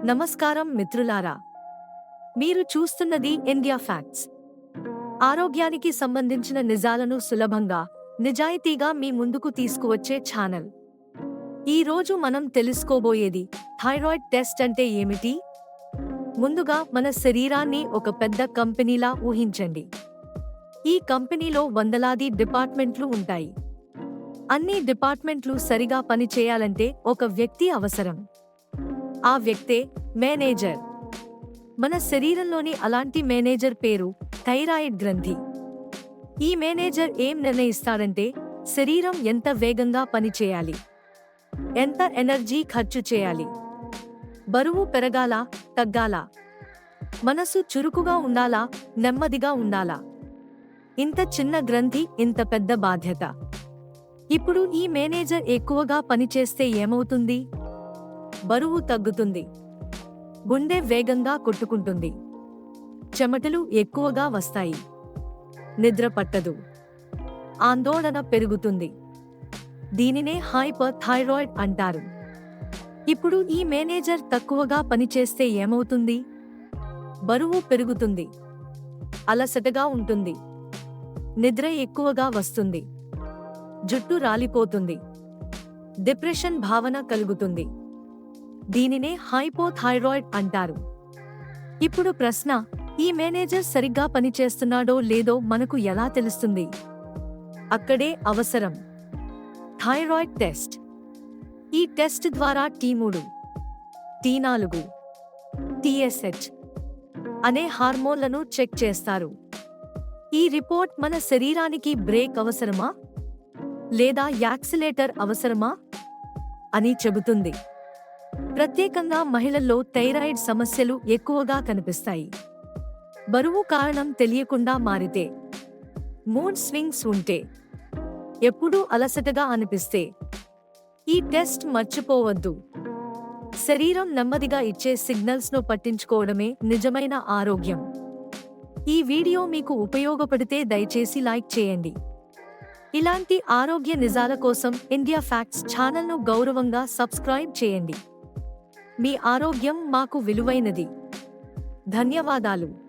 నమస్కారం మిత్రులారా, మీరు చూస్తున్నది ఇండియా ఫ్యాక్ట్స్. ఆరోగ్యానికి సంబంధించిన నిజాలను సులభంగా, నిజాయితీగా మీ ముందుకు తీసుకువచ్చే ఛానల్. ఈ రోజు మనం తెలుసుకోబోయేది థైరాయిడ్ టెస్ట్ అంటే ఏమిటి. ముందుగా మన శరీరాన్ని ఒక పెద్ద కంపెనీలా ఊహించండి. ఈ కంపెనీలో వందలాది డిపార్ట్మెంట్లు ఉంటాయి. అన్ని డిపార్ట్మెంట్లు సరిగా పనిచేయాలంటే ఒక వ్యక్తి అవసరం. ఆ వ్యక్తే మేనేజర్. మన శరీరంలోని అలాంటి మేనేజర్ పేరు థైరాయిడ్ గ్రంథి. ఈ మేనేజర్ ఏం నిర్ణయిస్తాడంటే శరీరం ఎంత వేగంగా పనిచేయాలి, ఎంత ఎనర్జీ ఖర్చు చేయాలి, బరువు పెరగాలా తగ్గాలా, మనసు చురుకుగా ఉండాలా నెమ్మదిగా ఉండాలా. ఇంత చిన్న గ్రంథి, ఇంత పెద్ద బాధ్యత. ఇప్పుడు ఈ మేనేజర్ ఎక్కువగా పనిచేస్తే ఏమవుతుంది? బరువు తగ్గుతుంది, గుండె వేగంగా కొట్టుకుంటుంది, చెమటలు ఎక్కువగా వస్తాయి, నిద్ర పట్టదు, ఆందోళన పెరుగుతుంది. దీనినే హైపర్ థైరాయిడ్ అంటారు. ఇప్పుడు ఈ మేనేజర్ తక్కువగా పనిచేస్తే ఏమవుతుంది? బరువు పెరుగుతుంది, అలసటగా ఉంటుంది, నిద్ర ఎక్కువగా వస్తుంది, జుట్టు రాలిపోతుంది, డిప్రెషన్ భావన కలుగుతుంది. దీనినే హైపోథైరాయిడ్ అంటారు. ఇప్పుడు ప్రశ్న, ఈ మేనేజర్ సరిగ్గా పనిచేస్తున్నాడో లేదో మనకు ఎలా తెలుస్తుంది? అక్కడే అవసరం థైరాయిడ్ టెస్ట్. ఈ టెస్ట్ ద్వారా T3, T4, TSH అనే హార్మోన్లను చెక్ చేస్తారు. ఈ రిపోర్ట్ మన శరీరానికి బ్రేక్ అవసరమా లేదా యాక్సిలేటర్ అవసరమా అని చెబుతుంది. ప్రత్యేకంగా మహిళల్లో థైరాయిడ్ సమస్యలు ఎక్కువగా కనిపిస్తాయి. బరువు కారణం తెలియకుండా మారితే, మూడ్ స్వింగ్స్ ఉంటే, ఎప్పుడూ అలసటగా అనిపిస్తే ఈ టెస్ట్ మర్చిపోవద్దు. శరీరం నెమ్మదిగా ఇచ్చే సిగ్నల్స్ను పట్టించుకోవడమే నిజమైన ఆరోగ్యం. ఈ వీడియో మీకు ఉపయోగపడితే దయచేసి లైక్ చేయండి. ఇలాంటి ఆరోగ్య నిజాల కోసం ఇండియా ఫ్యాక్ట్స్ ఛానల్ను గౌరవంగా సబ్స్క్రైబ్ చేయండి. మీ ఆరోగ్యం మాకు విలువైనది. ధన్యవాదాలు.